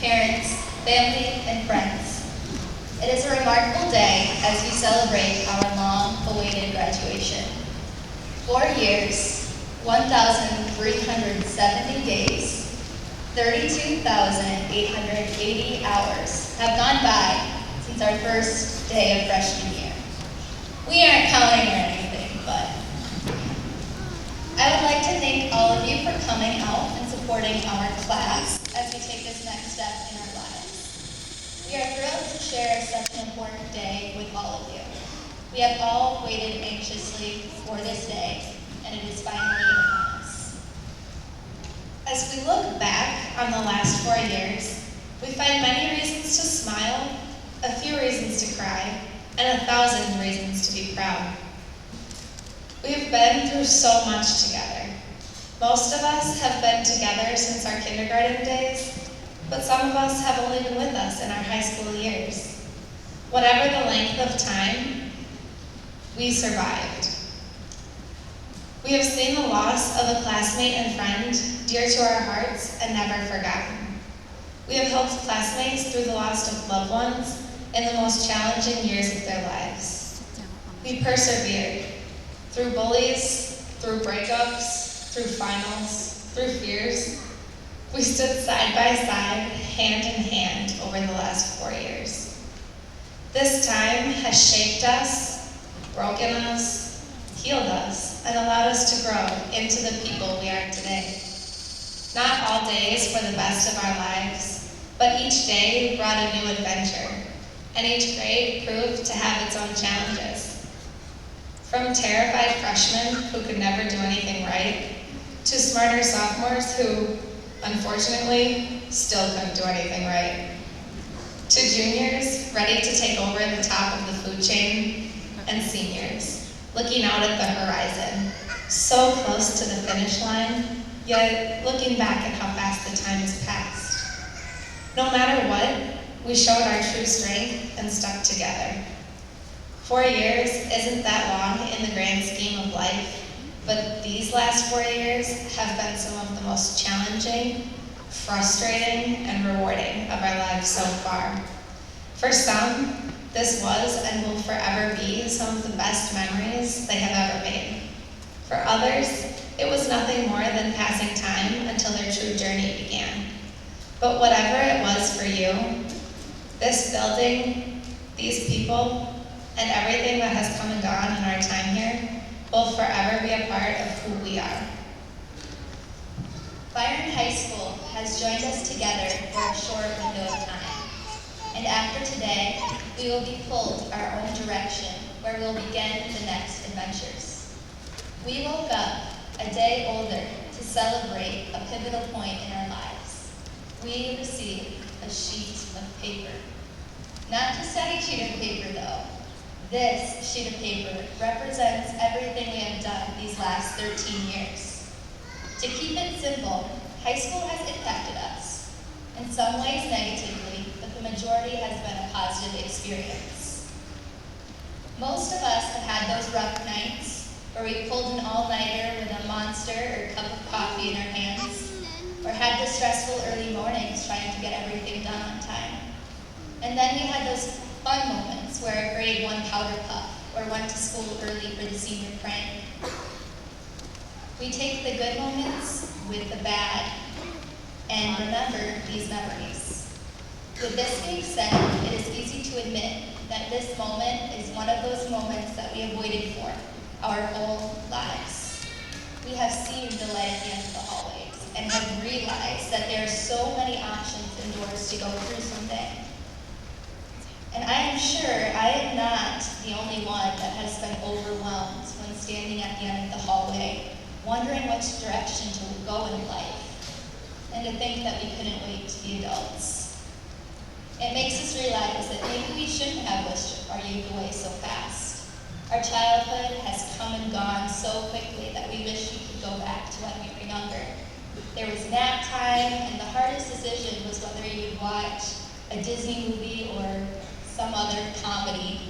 parents, family, and friends. It is a remarkable day as we celebrate our long-awaited graduation. 4 years, 1,370 days, 32,880 hours have gone by since our first day of freshman year. We aren't counting or anything, but I would like to thank all of you for coming out and supporting our class as we take this next step in our lives. We are thrilled to share such an important day with all of you. We have all waited anxiously for this day, and it is finally upon us. As we look back on the last 4 years, we find many reasons to smile, a few reasons to cry, and 1,000 reasons to be proud. We have been through so much together. Most of us have been together since our kindergarten days, but some of us have only been with us in our high school years. Whatever the length of time, we survived. We have seen the loss of a classmate and friend dear to our hearts and never forgotten. We have helped classmates through the loss of loved ones in the most challenging years of their lives. We persevered through bullies, through breakups, through finals, through fears. We stood side by side, hand in hand over the last 4 years. This time has shaped us, broken us, healed us, and allowed us to grow into the people we are today. Not all days were the best of our lives, but each day brought a new adventure, and each grade proved to have its own challenges. From terrified freshmen who could never do anything right, to smarter sophomores who, unfortunately, still couldn't do anything right, to juniors ready to take over the top of the food chain, and seniors looking out at the horizon, so close to the finish line, yet looking back at how fast the time has passed. No matter what, we showed our true strength and stuck together. 4 years isn't that long in the grand scheme of life, but these last 4 years have been some of the most challenging, frustrating, and rewarding of our lives so far. For some, this was and will forever be some of the best memories they have ever made. For others, it was nothing more than passing time until their true journey began. But whatever it was for you, this building, these people, and everything that has come and gone in our time here will forever be a part of who we are. Byron High School has joined us together for a short window of time. And after today, we will be pulled our own direction where we'll begin the next adventures. We woke up a day older to celebrate a pivotal point in our lives. We received a sheet of paper. Not just any sheet of paper though. This sheet of paper represents everything we have done these last 13 years. To keep it simple, high school has impacted us. In some ways negatively, but the majority has been a positive experience. Most of us have had those rough nights where we pulled an all-nighter with a monster or a cup of coffee in our hands, or had the stressful early mornings trying to get everything done on time. And then we had those fun moments where a grade 1 powder puff or went to school early for the senior prank. We take the good moments with the bad and remember these memories. With this being said, it is easy to admit that this moment is one of those moments that we have waited for our whole lives. We have seen the light at the end of the hallways and have realized that there are so many options and doors to go through someday. And I am sure I am not the only one that has been overwhelmed when standing at the end of the hallway, wondering which direction to go in life, and to think that we couldn't wait to be adults. It makes us realize that maybe we shouldn't have wished our youth away so fast. Our childhood has come and gone so quickly that we wish we could go back to when we were younger. There was nap time, and the hardest decision was whether you would watch a Disney movie or some other comedy.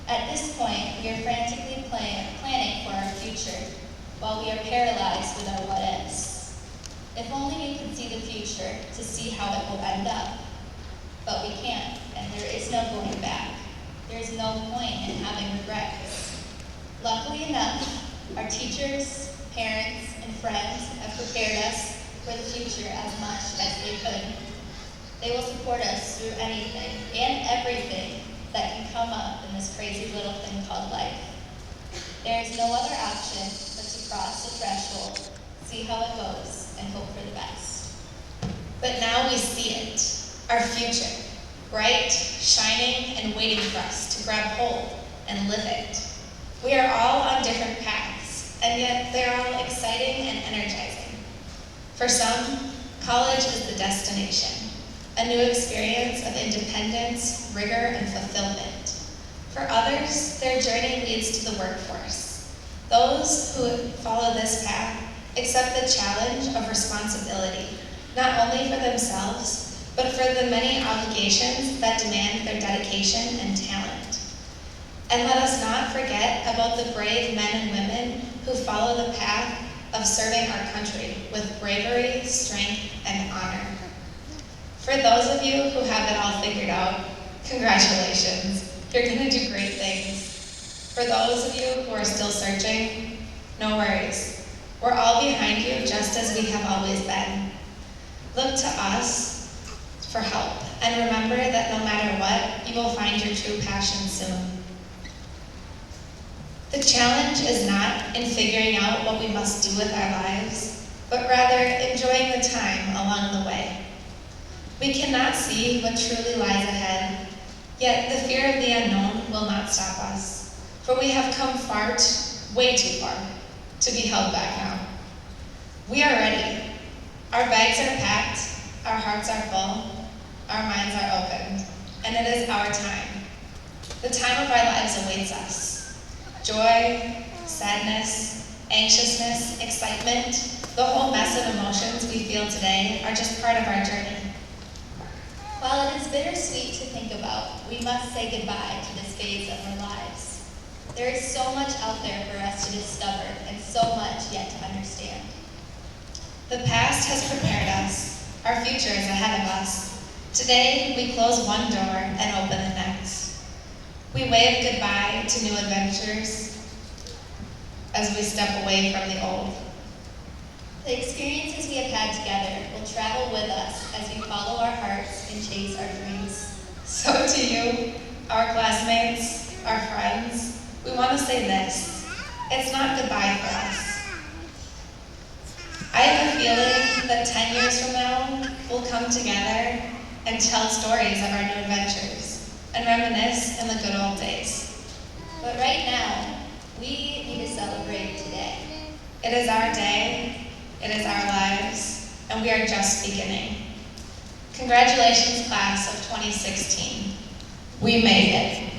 At this point, we are frantically planning for our future, while we are paralyzed with our what-ifs. If only we could see the future to see how it will end up. But we can't, and there is no going back. There is no point in having regrets. Luckily enough, our teachers, parents, and friends have prepared us for the future as much as they could. They will support us through anything and everything that can come up in this crazy little thing called life. There is no other option but to cross the threshold, see how it goes, and hope for the best. But now we see it, our future, bright, shining, and waiting for us to grab hold and live it. We are all on different paths, and yet they're all exciting and energizing. For some, college is the destination, a new experience of independence, rigor, and fulfillment. For others, their journey leads to the workforce. Those who follow this path accept the challenge of responsibility, not only for themselves, but for the many obligations that demand their dedication and talent. And let us not forget about the brave men and women who follow the path of serving our country with bravery, strength, and honor. For those of you who have it all figured out, congratulations. You're going to do great things. For those of you who are still searching, no worries. We're all behind you just as we have always been. Look to us for help, and remember that no matter what, you will find your true passion soon. The challenge is not in figuring out what we must do with our lives, but rather enjoying the time along the way. We cannot see what truly lies ahead, yet the fear of the unknown will not stop us, for we have come way too far, to be held back now. We are ready. Our bags are packed, our hearts are full, our minds are opened, and it is our time. The time of our lives awaits us. Joy, sadness, anxiousness, excitement, the whole mess of emotions we feel today are just part of our journey. While it is bittersweet to think about, we must say goodbye to this phase of our lives. There is so much out there for us to discover and so much yet to understand. The past has prepared us. Our future is ahead of us. Today, we close one door and open the next. We wave goodbye to new adventures as we step away from the old. The experiences we have had together will travel with us as we follow our hearts and chase our dreams. So to you, our classmates, our friends, we want to say this: it's not goodbye for us. I have a feeling that 10 years from now, we'll come together and tell stories of our new adventures and reminisce in the good old days. But right now, we need to celebrate today. It is our day, it is our lives, and we are just beginning. Congratulations, class of 2016. We made it.